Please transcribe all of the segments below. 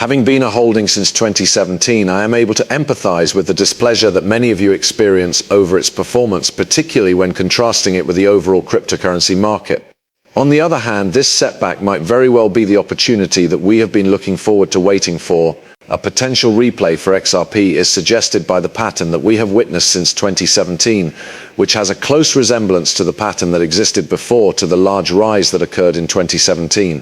Having been a holding since 2017, I am able to empathize with the displeasure that many of you experience over its performance, particularly when contrasting it with the overall cryptocurrency market. On the other hand, this setback might very well be the opportunity that we have been looking forward to waiting for. A potential replay for XRP is suggested by the pattern that we have witnessed since 2017, which has a close resemblance to the pattern that existed before to the large rise that occurred in 2017.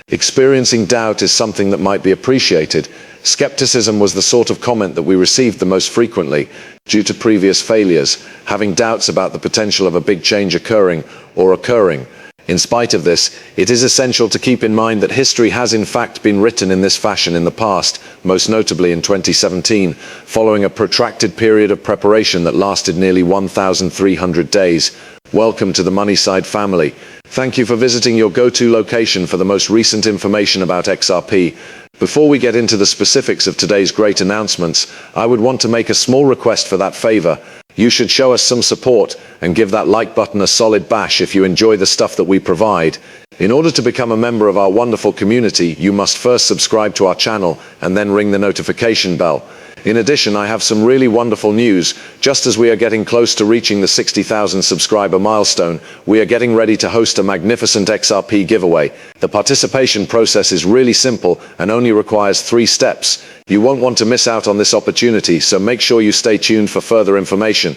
Experiencing doubt is something that might be appreciated. Skepticism was the sort of comment that we received the most frequently due to previous failures, having doubts about the potential of a big change occurring or occurring. In spite of this, it is essential to keep in mind that history has in fact been written in this fashion in the past, most notably in 2017, following a protracted period of preparation that lasted nearly 1,300 days. Welcome to the Moneyside family. Thank you for visiting your go-to location for the most recent information about XRP. Before we get into the specifics of today's great announcements, I would want to make a small request for that favor. You should show us some support and give that like button a solid bash if you enjoy the stuff that we provide. In order to become a member of our wonderful community, you must first subscribe to our channel and then ring the notification bell. In addition, I have some really wonderful news. Just as we are getting close to reaching the 60,000 subscriber milestone, we are getting ready to host a magnificent XRP giveaway. The participation process is really simple and only requires 3 steps. You won't want to miss out on this opportunity, so make sure you stay tuned for further information.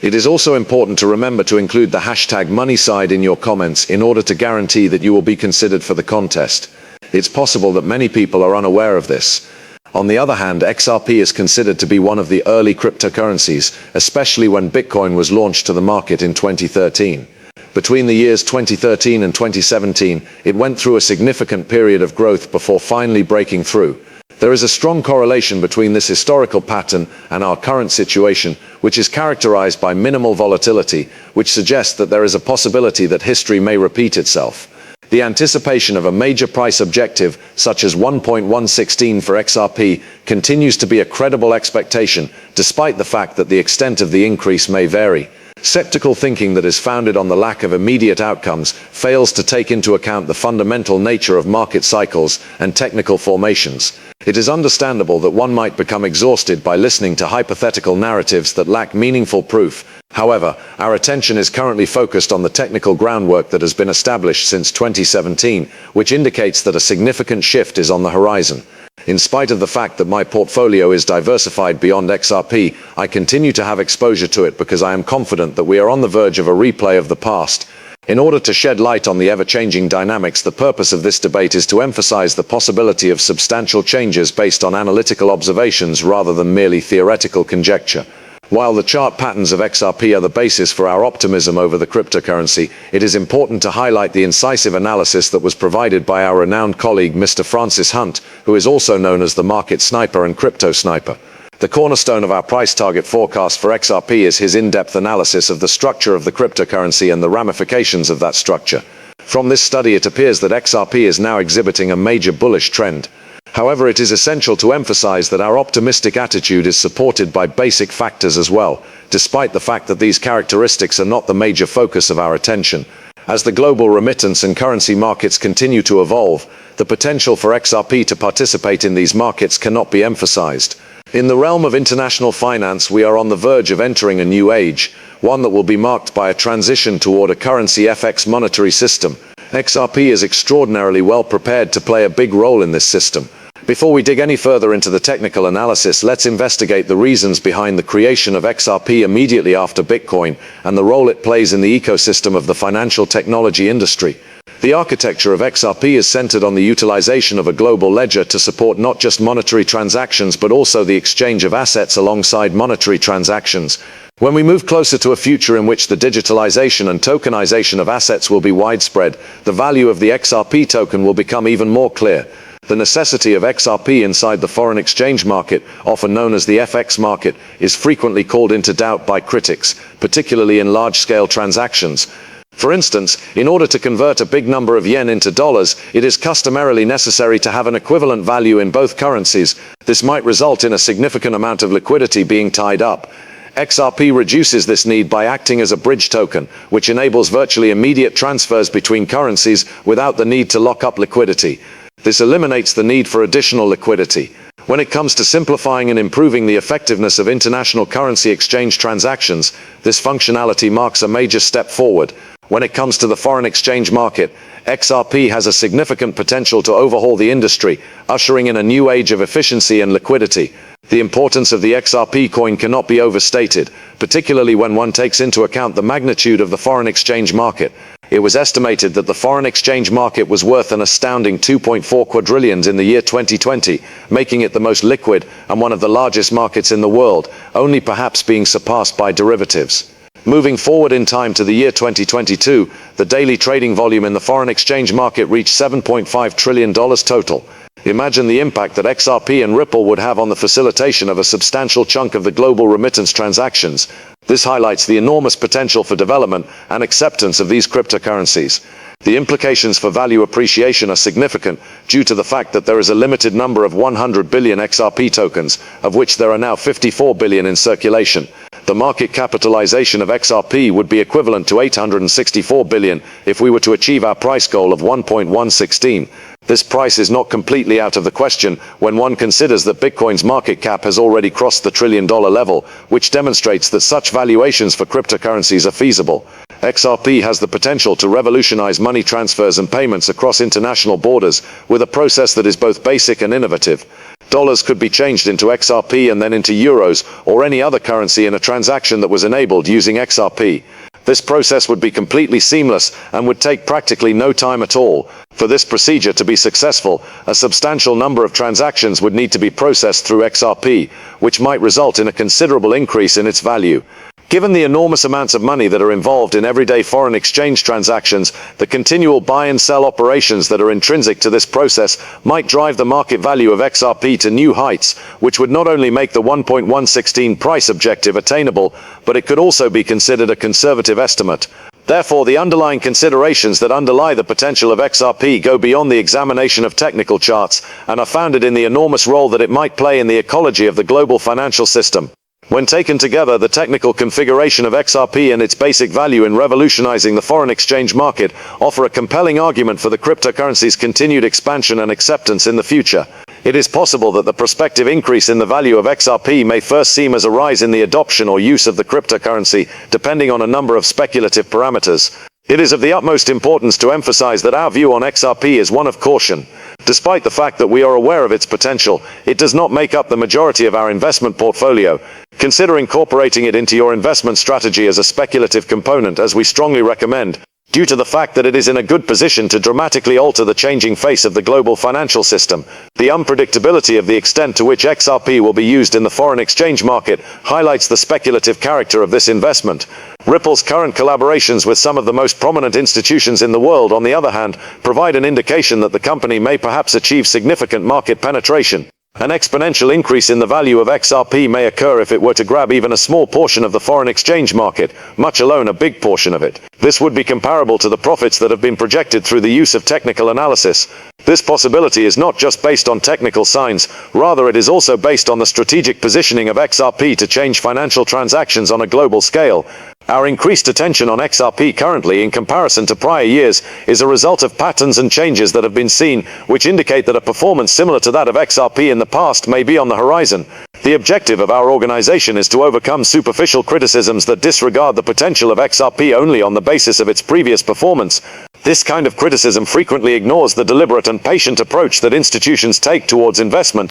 It is also important to remember to include the hashtag Moneyside in your comments in order to guarantee that you will be considered for the contest. It's possible that many people are unaware of this. On the other hand, XRP is considered to be one of the early cryptocurrencies, especially when Bitcoin was launched to the market in 2013. Between the years 2013 and 2017, it went through a significant period of growth before finally breaking through. There is a strong correlation between this historical pattern and our current situation, which is characterized by minimal volatility, which suggests that there is a possibility that history may repeat itself. The anticipation of a major price objective, such as 1.116 for XRP, continues to be a credible expectation, despite the fact that the extent of the increase may vary. Skeptical thinking that is founded on the lack of immediate outcomes fails to take into account the fundamental nature of market cycles and technical formations. It is understandable that one might become exhausted by listening to hypothetical narratives that lack meaningful proof. However, our attention is currently focused on the technical groundwork that has been established since 2017, which indicates that a significant shift is on the horizon. In spite of the fact that my portfolio is diversified beyond XRP, I continue to have exposure to it because I am confident that we are on the verge of a replay of the past. In order to shed light on the ever-changing dynamics, the purpose of this debate is to emphasize the possibility of substantial changes based on analytical observations rather than merely theoretical conjecture. While the chart patterns of XRP are the basis for our optimism over the cryptocurrency, it is important to highlight the incisive analysis that was provided by our renowned colleague Mr. Francis Hunt, who is also known as the market sniper and crypto sniper. The cornerstone of our price target forecast for XRP is his in-depth analysis of the structure of the cryptocurrency and the ramifications of that structure. From this study, it appears that XRP is now exhibiting a major bullish trend. However, it is essential to emphasize that our optimistic attitude is supported by basic factors as well, despite the fact that these characteristics are not the major focus of our attention. As the global remittance and currency markets continue to evolve, the potential for XRP to participate in these markets cannot be emphasized. In the realm of international finance, we are on the verge of entering a new age, one that will be marked by a transition toward a currency FX monetary system. XRP is extraordinarily well prepared to play a big role in this system. Before we dig any further into the technical analysis, let's investigate the reasons behind the creation of XRP immediately after Bitcoin and the role it plays in the ecosystem of the financial technology industry. The architecture of XRP is centered on the utilization of a global ledger to support not just monetary transactions but also the exchange of assets alongside monetary transactions. When we move closer to a future in which the digitalization and tokenization of assets will be widespread, the value of the XRP token will become even more clear. The necessity of XRP inside the foreign exchange market, often known as the FX market, is frequently called into doubt by critics, particularly in large-scale transactions. For instance, in order to convert a big number of yen into dollars, it is customarily necessary to have an equivalent value in both currencies. This might result in a significant amount of liquidity being tied up. XRP reduces this need by acting as a bridge token, which enables virtually immediate transfers between currencies without the need to lock up liquidity. This eliminates the need for additional liquidity. When it comes to simplifying and improving the effectiveness of international currency exchange transactions, this functionality marks a major step forward. When it comes to the foreign exchange market, XRP has a significant potential to overhaul the industry, ushering in a new age of efficiency and liquidity. The importance of the XRP coin cannot be overstated, particularly when one takes into account the magnitude of the foreign exchange market. It was estimated that the foreign exchange market was worth an astounding 2.4 quadrillions in the year 2020, making it the most liquid and one of the largest markets in the world, only perhaps being surpassed by derivatives. Moving forward in time to the year 2022, the daily trading volume in the foreign exchange market reached $7.5 trillion total. Imagine the impact that XRP and Ripple would have on the facilitation of a substantial chunk of the global remittance transactions. This highlights the enormous potential for development and acceptance of these cryptocurrencies. The implications for value appreciation are significant due to the fact that there is a limited number of 100 billion XRP tokens, of which there are now 54 billion in circulation. The market capitalization of XRP would be equivalent to 864 billion if we were to achieve our price goal of 1.116. This price is not completely out of the question when one considers that Bitcoin's market cap has already crossed the $1 trillion level, which demonstrates that such valuations for cryptocurrencies are feasible. XRP has the potential to revolutionize money transfers and payments across international borders with a process that is both basic and innovative. Dollars could be changed into XRP and then into euros or any other currency in a transaction that was enabled using XRP. This process would be completely seamless and would take practically no time at all. For this procedure to be successful, a substantial number of transactions would need to be processed through XRP, which might result in a considerable increase in its value. Given the enormous amounts of money that are involved in everyday foreign exchange transactions, the continual buy and sell operations that are intrinsic to this process might drive the market value of XRP to new heights, which would not only make the 1.116 price objective attainable, but it could also be considered a conservative estimate. Therefore, the underlying considerations that underlie the potential of XRP go beyond the examination of technical charts and are founded in the enormous role that it might play in the ecology of the global financial system. When taken together, the technical configuration of XRP and its basic value in revolutionizing the foreign exchange market offer a compelling argument for the cryptocurrency's continued expansion and acceptance in the future. It is possible that the prospective increase in the value of XRP may first seem as a rise in the adoption or use of the cryptocurrency, depending on a number of speculative parameters. It is of the utmost importance to emphasize that our view on XRP is one of caution. Despite the fact that we are aware of its potential, it does not make up the majority of our investment portfolio. Consider incorporating it into your investment strategy as a speculative component, as we strongly recommend, due to the fact that it is in a good position to dramatically alter the changing face of the global financial system. The unpredictability of the extent to which XRP will be used in the foreign exchange market highlights the speculative character of this investment. Ripple's current collaborations with some of the most prominent institutions in the world, on the other hand, provide an indication that the company may perhaps achieve significant market penetration. An exponential increase in the value of XRP may occur if it were to grab even a small portion of the foreign exchange market, much alone a big portion of it. This would be comparable to the profits that have been projected through the use of technical analysis. This possibility is not just based on technical signs, rather it is also based on the strategic positioning of XRP to change financial transactions on a global scale. Our increased attention on XRP currently in comparison to prior years is a result of patterns and changes that have been seen, which indicate that a performance similar to that of XRP in the past may be on the horizon. The objective of our organization is to overcome superficial criticisms that disregard the potential of XRP only on the basis of its previous performance. This kind of criticism frequently ignores the deliberate and patient approach that institutions take towards investment,